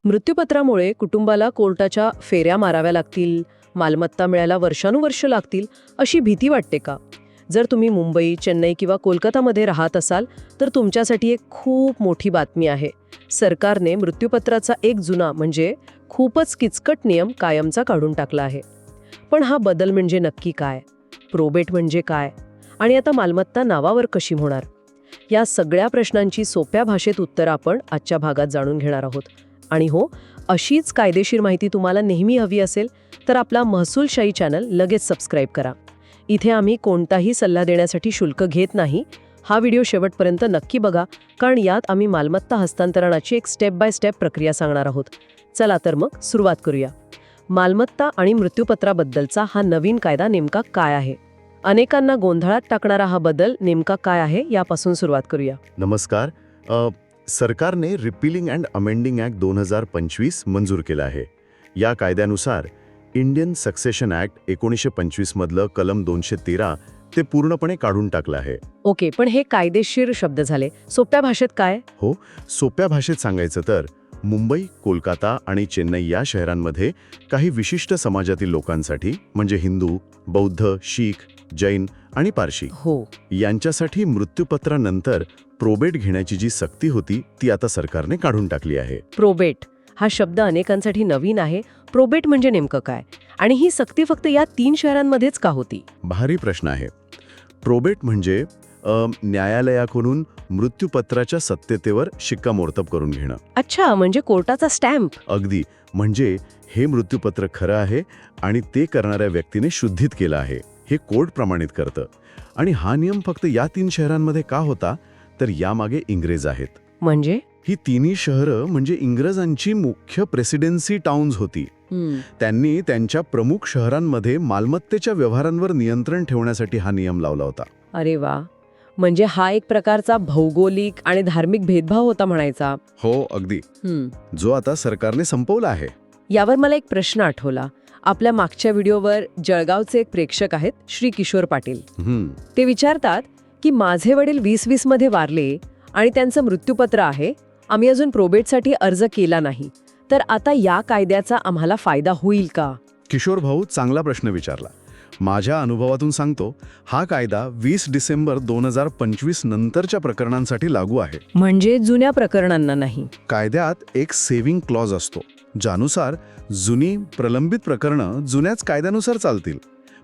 मृत्यूपत्रामुळे कुटुंबाला कोर्टाच्या फेऱ्या माराव्या लागतील, मालमत्ता मिळायला वर्षानुवर्ष लागतील, अशी भीती वाटते का? जर तुम्ही मुंबई, चेन्नई किंवा कोलकातामध्ये राहत असाल तर तुमच्यासाठी एक खूप मोठी बातमी आहे. सरकारने मृत्यूपत्राचा एक जुना म्हणजे खूपच किचकट नियम कायमचा काढून टाकला आहे. पण हा बदल म्हणजे नक्की काय? प्रोबेट म्हणजे काय? आणि आता मालमत्ता नावावर कशी होणार? या सगळ्या प्रश्नांची सोप्या भाषेत उत्तरं आपण आजच्या भागात जाणून घेणार आहोत. आणि हो, अशीच कायदेशीर माहिती तुम्हाला नेहमी हवी असेल तर आपला महसूलशाही चॅनल लगेच सबस्क्राईब करा. इथे आम्ही कोणताही सल्ला देण्यासाठी शुल्क घेत नाही. हा व्हिडिओ शेवटपर्यंत नक्की बघा, कारण यात आम्ही मालमत्ता हस्तांतरणाची एक स्टेप बाय स्टेप प्रक्रिया सांगणार आहोत. चला तर मग सुरुवात करूया. मालमत्ता आणि मृत्यूपत्राबद्दलचा हा नवीन कायदा नेमका काय आहे? अनेकांना गोंधळात टाकणारा हा बदल नेमका काय आहे यापासून सुरुवात करूया. नमस्कार. सरकारने रिपीलिंग अँड अमेंडिंग ॲक्ट 2025 मंजूर केला आहे. या कायद्यानुसार इंडियन सक्सेशन ॲक्ट 1925 मधलं कलम 213 ते पूर्णपणे काढून टाकलं आहे. ओके, पण हे कायदेशीर शब्द झाले. सोप्या भाषेत काय? हो, सोप्या भाषेत सांगायचं तर मुंबई, कोलकाता आणि चेन्नई या शहरांमध्ये काही विशिष्ट समाजातील लोकांसाठी म्हणजे हिंदू, बौद्ध, शीख, जैन आणि पारशी हो, यांच्यासाठी मृत्यूपत्रानंतर प्रोबेट घेण्याची जी सक्ती होती ती आता सरकारने काढून टाकली आहे. प्रोबेट हा शब्द अनेकांसाठी नवीन आहे. प्रोबेट म्हणजे नेमकं काय? आणि ही सक्ती फक्त या 3 शहरांमध्येच का होती? भारी प्रश्न आहे. प्रोबेट म्हणजे न्यायालयाकडून मृत्यूपत्राच्या सत्यतेवर शिक्कामोर्तब करून घेणं. अच्छा, म्हणजे कोर्टाचा स्टॅम्प. अगदी, म्हणजे हे मृत्यूपत्र खरं आहे आणि ते करणाऱ्या व्यक्तीने शुद्धित केलं आहे हे कोर्ट प्रमाणित करतं. आणि हा नियम फक्त या 3 शहरांमध्ये का होता तर यामागे इंग्रज आहेत. म्हणजे ही तिन्ही शहरं म्हणजे इंग्रजांची मुख्य प्रेसिडेन्सी टाउन्स होती. त्यांनी त्यांच्या प्रमुख शहरांमध्ये मालमत्तेच्या व्यवहारांवर नियंत्रण ठेवण्यासाठी हा नियम लावला होता. अरे वा, म्हणजे हा एक प्रकारचा भौगोलिक आणि धार्मिक भेदभाव होता म्हणायचा. हो, अगदी, जो आता सरकारने संपवला आहे. यावर मला एक प्रश्न आठवला. आपल्या मागच्या व्हिडिओवर जळगावचे एक प्रेक्षक आहेत, श्री किशोर पाटील. ते विचारतात की माझे वडील 2020 मध्ये वारले आणि त्यांचं मृत्यूपत्र आहे, आम्ही अजून प्रोबेटसाठी अर्ज केला नाही, तर आता या कायद्याचा आम्हाला फायदा होईल का? किशोर भाऊ, चांगला प्रश्न विचारला. माझ्या अनुभवातून सांगतो, हा कायदा 20 डिसेंबर 2025 नंतरच्या प्रकरणांसाठी लागू आहे. म्हणजे जुन्या प्रकरणांना नाही. कायद्यात एक सेव्हिंग क्लॉज असतो, ज्यानुसार जुनी प्रलंबित प्रकरणं जुन्याच कायद्यानुसार चालतील.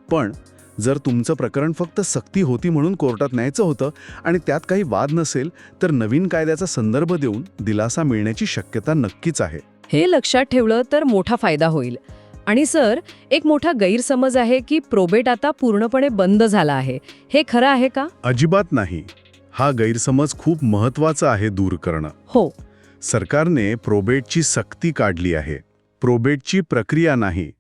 पण जर तुमचं प्रकरण फक्त सक्ती होती म्हणून कोर्टात न्यायचं होतं आणि त्यात काही वाद नसेल तर नवीन कायद्याचा संदर्भ देऊन दिलासा मिळण्याची शक्यता नक्कीच आहे. हे लक्षात ठेवलं तर मोठा फायदा होईल. आणि सर, एक मोठा गैरसमज आहे की प्रोबेट आता पूर्णपणे बंद झाला आहे. हे खरं आहे का? अजिबात नाही. हा गैरसमज खूप महत्त्वाचा आहे दूर करणं. हो, सरकारने प्रोबेटची सक्ती काढली आहे. प्रोबेटची प्रक्रिया नाही.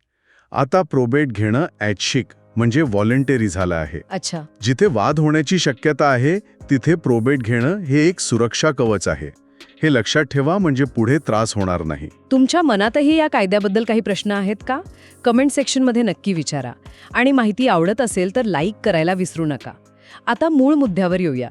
आता प्रोबेट घेणं ऐच्छिक म्हणजे व्हॉलंटरी झालं आहे. अच्छा. जिथे वाद होण्याची शक्यता आहे तिथे प्रोबेट घेणं हे एक सुरक्षा कवच आहे. हे लक्षात ठेवा, म्हणजे पुढे त्रास होणार नाही. तुमच्या मनातही या कायद्याबद्दल काही प्रश्न आहेत का? कमेंट सेक्शनमध्ये नक्की विचारा. आणि माहिती आवडत असेल तर लाईक करायला विसरू नका. आता मूळ मुद्द्यावर येऊया.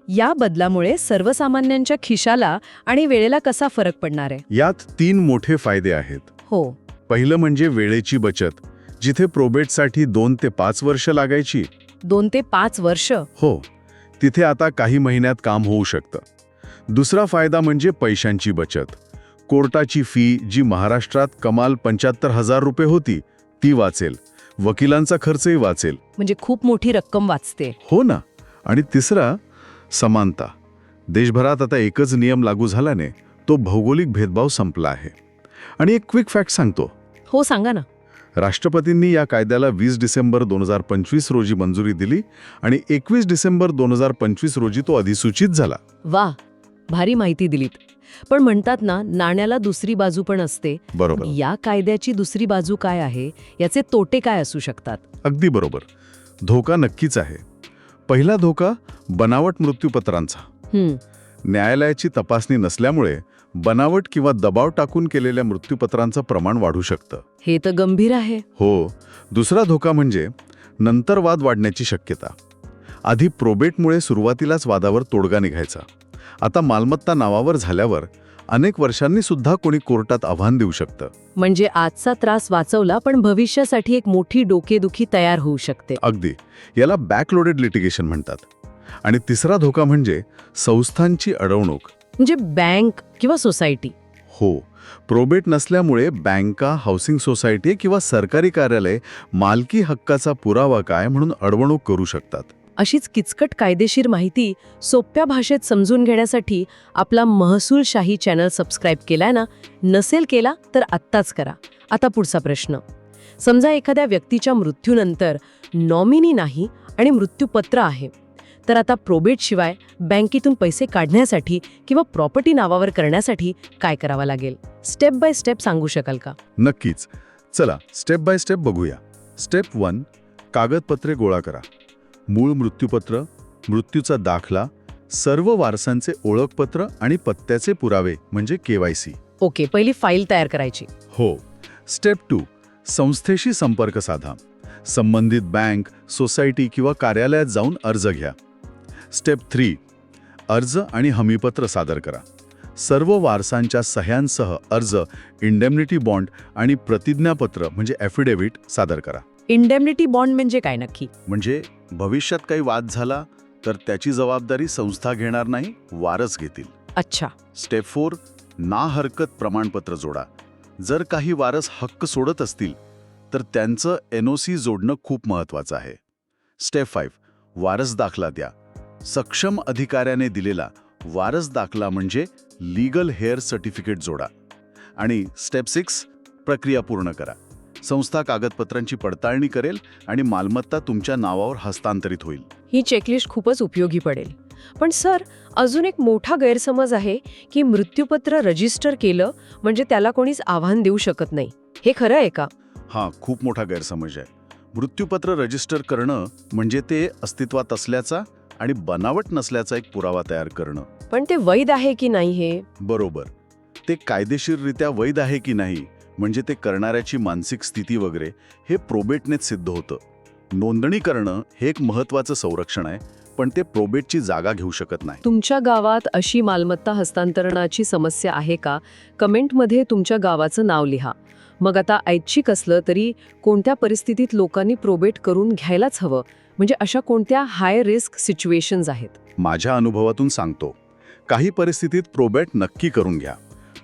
या बदलामुळे सर्वसामान्यांच्या खिशाला आणि वेळेला कसा फरक पडणार आहे? यात 3 मोठे फायदे आहेत. हो. पहिलं म्हणजे वेळेची बचत. जिथे प्रोबेटसाठी 2 ते 5 वर्ष लागायची, 2 ते 5 वर्ष? हो, तिथे आता काही महिन्यात काम होऊ शकतं. दुसरा फायदा म्हणजे पैशांची बचत. कोर्टाची फी जी महाराष्ट्रात कमाल 75,000 रुपये होती ती वाचेल. वकिलांचा खर्चही वाचेल. म्हणजे खूप मोठी रक्कम वाचते. हो ना. आणि तिसरा, समानता. देशभरात आता एकच नियम लागू झाल्याने तो भौगोलिक भेदभाव संपला आहे. आणि एक क्विक फॅक्ट सांगतो. हो, सांगा ना. राष्ट्रपतींनी या कायद्याला 20 डिसेंबर 2025 रोजी मंजुरी दिली आणि 21 डिसेंबर 2025 रोजी तो अधिसूचित झाला. वा, भारी माहिती दिलीत. पण म्हणतात ना, नाण्याला दुसरी बाजू पण असते. बरोबर. या कायद्याची दुसरी बाजू काय आहे? याचे तोटे काय असू शकतात? अगदी बरोबर. धोका नक्कीच आहे. पहिला धोका बनावट मृत्यूपत्रांचा. न्यायालयाची तपासणी नसल्यामुळे बनावट किंवा दबाव टाकून केलेल्या मृत्यूपत्रांचं प्रमाण वाढू शकतं. हे तर गंभीर आहे. हो. दुसरा धोका म्हणजे नंतर वाद वाढण्याची शक्यता. आधी प्रोबेटमुळे सुरुवातीलाच वादावर तोडगा निघायचा. आता मालमत्ता नावावर झाल्यावर अनेक वर्षांनी सुद्धा कोणी कोर्टात आव्हान देऊ शकतं. म्हणजे आजचा त्रास वाचवला, पण भविष्यासाठी एक मोठी डोकेदुखी तयार होऊ शकते. अगदी. याला बॅकलोडेड लिटिगेशन म्हणतात. आणि तिसरा धोका म्हणजे संस्थांची अडवणूक. म्हणजे बँक किंवा सोसायटी. हो, प्रोबेट नसल्यामुळे बँका, हाऊसिंग सोसायटी किंवा सरकारी कार्यालय मालकी हक्काचा पुरावा काय म्हणून अडवणूक करू शकतात. अशीच किचकट कायदेशीर माहिती सोप्या भाषेत समजून घेण्यासाठी आपला महसूलशाही चॅनल सबस्क्राईब केलाय ना? नसेल केला तर आत्ताच करा. आता पुढचा प्रश्न. समजा एखाद्या व्यक्तीच्या मृत्यूनंतर नॉमिनी नाही आणि मृत्यूपत्र आहे, तर आता प्रोबेटशिवाय बँकेतून पैसे काढण्यासाठी किंवा प्रॉपर्टी नावावर करण्यासाठी काय करावं लागेल? स्टेप बाय स्टेप सांगू शकाल का? नक्कीच. चला स्टेप बाय स्टेप बघूया. स्टेप 1, कागदपत्रे गोळा करा. मूळ मृत्यूपत्र, मृत्यूचा दाखला, सर्व वारसांचे ओळखपत्र आणि पत्त्याचे पुरावे म्हणजे KYC. ओके, पहिली फाईल तयार करायची. हो. स्टेप 2, संस्थेशी संपर्क साधा. संबंधित बँक, सोसायटी किंवा कार्यालयात जाऊन अर्ज घ्या. स्टेप 3, अर्ज आणि हमीपत्र सादर करा. सर्व वारसांच्या सह्यांसह अर्ज, इंडेम्निटी बॉन्ड आणि प्रतिज्ञापत्र म्हणजे ॲफिडेव्हिट सादर करा. इंडेम्निटी बॉन्ड म्हणजे काय नक्की? म्हणजे भविष्यात काही वाद झाला तर त्याची जबाबदारी संस्था घेणार नाही, वारस घेतील. अच्छा. स्टेप 4, ना हरकत प्रमाणपत्र जोडा. जर काही वारस हक्क सोडत असतील तर त्यांचं NOC जोडणं खूप महत्त्वाचं आहे. स्टेप 5, वारस दाखला द्या. सक्षम अधिकाऱ्याने दिलेला वारस दाखला म्हणजे लीगल हेअर सर्टिफिकेट जोडा. आणि स्टेप 6, प्रक्रिया पूर्ण करा. संस्था कागदपत्रांची पडताळणी करेल आणि मालमत्ता तुमच्या नावावर हस्तांतरित होईल. ही चेकलिस्ट खूपच उपयोगी पडेल. पण सर, अजून एक मोठा गैरसमज आहे की मृत्यूपत्र रजिस्टर केलं म्हणजे त्याला कोणीच आव्हान देऊ शकत नाही. हे खरं आहे का? हा खूप मोठा गैरसमज आहे. मृत्यूपत्र रजिस्टर करणं म्हणजे ते अस्तित्वात असल्याचा आणि बनावट नसल्याचा एक पुरावा तयार करणं. पण ते वैध आहे की नाही हे? बरोबर. ते कायदेशीररित्या वैध आहे की नाही म्हणजे ते करणाऱ्याची मानसिक स्थिती वगैरे हे प्रोबेटनेच सिद्ध होतं. नोंदणी करणं हे एक महत्त्वाचं संरक्षण आहे, पण ते प्रोबेटची जागा घेऊ शकत नाही. तुमच्या गावात अशी मालमत्ता हस्तांतरणाची समस्या आहे का? कमेंटमध्ये तुमच्या गावाचं नाव लिहा. मग आता ऐच्छिक असलं तरी कोणत्या परिस्थितीत लोकांनी प्रोबेट करून घ्यायलाच हवं? म्हणजे अशा कोणत्या हाय रिस्क सिच्युएशन्स आहेत? माझ्या अनुभवातून सांगतो. काही परिस्थितीत प्रोबेट नक्की करून घ्या.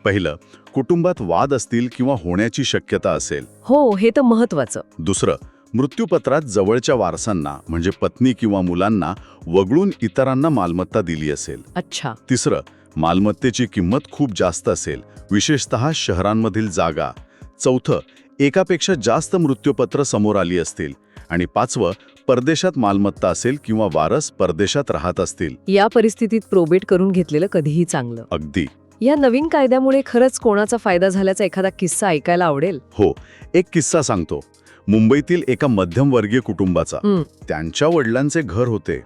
पहिलं, कुटुंबात वाद असतील किंवा होण्याची शक्यता असेल. हो, हे तर महत्वाचं. दुसरं, मृत्यूपत्रात जवळच्या वारसांना म्हणजे पत्नी किंवा मुलांना वगळून इतरांना मालमत्ता दिली असेल. अच्छा. तिसरं, मालमत्तेची किंमत खूप जास्त असेल, विशेषतः शहरांमधील जागा. चौथं, एकापेक्षा जास्त मृत्यूपत्र समोर आली असतील. आणि पाचवं, परदेशात मालमत्ता असेल किंवा वारस परदेशात राहत असतील. या परिस्थितीत प्रोबेट करून घेतलेलं कधीही चांगलं. अगदी. या नवीन कायद्यामुळे खरंच कोणाचा फायदा झाल्याचा एखादा किस्सा ऐकायला आवडेल. हो, एक किस्सा सांगतो. मुंबईतील एका मध्यमवर्गीय कुटुंबाचा. त्यांच्या वडिलांचे घर होते.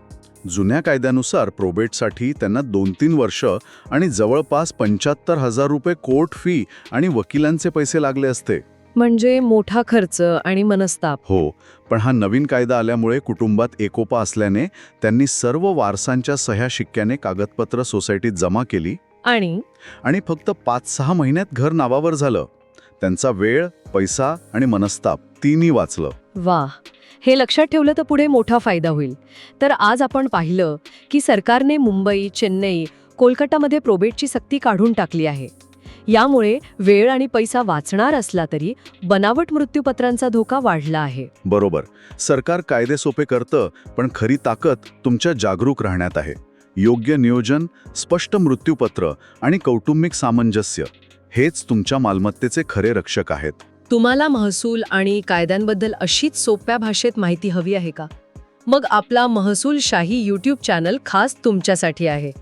जुन्या कायद्यानुसार प्रोबेटसाठी त्यांना 2-3 वर्ष आणि जवळपास 75,000 रुपये कोर्ट फी आणि वकिलांचे पैसे लागले असते. म्हणजे मोठा खर्च आणि मनस्ताप. हो, पण हा नवीन कायदा आल्यामुळे कुटुंबात एकोपा असल्याने त्यांनी सर्व वारसांच्या सह्या शिक्क्याने कागदपत्र सोसायटीत जमा केली आणि फक्त 5-6 महिन्यात घर नावावर झालं. त्यांचा वेळ, पैसा आणि मनस्ताप तिन्ही वाचलं. वाह, हे लक्षात ठेवलं तर पुढे मोठा फायदा होईल. तर आज आपण पाहिलं की सरकारने मुंबई, चेन्नई, कोलकातामध्ये प्रोबेटची सक्ती काढून टाकली आहे. यामुळे वेळ आणि पैसा वाचणार असला तरी बनावट मृत्यूपत्रांचा धोका वाढला आहे. बरोबर. सरकार कायदे सोपे करतं, पण खरी ताकद तुमच्या जागरूक राहण्यात आहे. योग्य नियोजन, स्पष्ट मृत्यूपत्र आणि कौटुंबिक सामंजस्य हेच तुमच्या मालमत्तेचे खरे रक्षक आहेत. तुम्हाला महसूल आणि कायद्यांबद्दल अशीच सोप्या भाषेत माहिती हवी आहे का? मग आपला महसूलशाही यूट्यूब चॅनल खास तुमच्यासाठी आहे.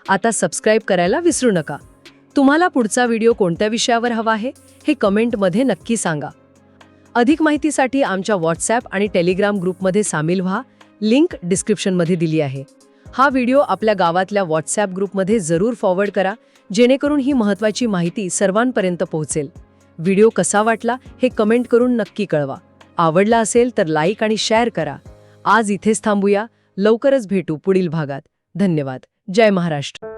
आता सबस्क्राईब करायला विसरू नका. तुम्हाला पुढचा व्हिडिओ कोणत्या विषयावर हवा आहे हे कमेंटमध्ये नक्की सांगा. अधिक माहितीसाठी आमच्या व्हॉट्सॲप आणि टेलिग्राम ग्रुपमध्ये सामील व्हा. लिंक डिस्क्रिप्शनमध्ये दिली आहे. हा व्हिडिओ आपल्या गावातल्या व्हॉट्सॲप ग्रुपमध्ये जरूर फॉरवर्ड करा, जेणेकरून ही महत्त्वाची माहिती सर्वांपर्यंत पोहोचेल. व्हिडिओ कसा वाटला हे कमेंट करून नक्की कळवा. आवडला असेल तर लाईक आणि शेअर करा. आज इथेच थांबूया. लवकरच भेटू पुढील भागात. धन्यवाद. जय महाराष्ट्र.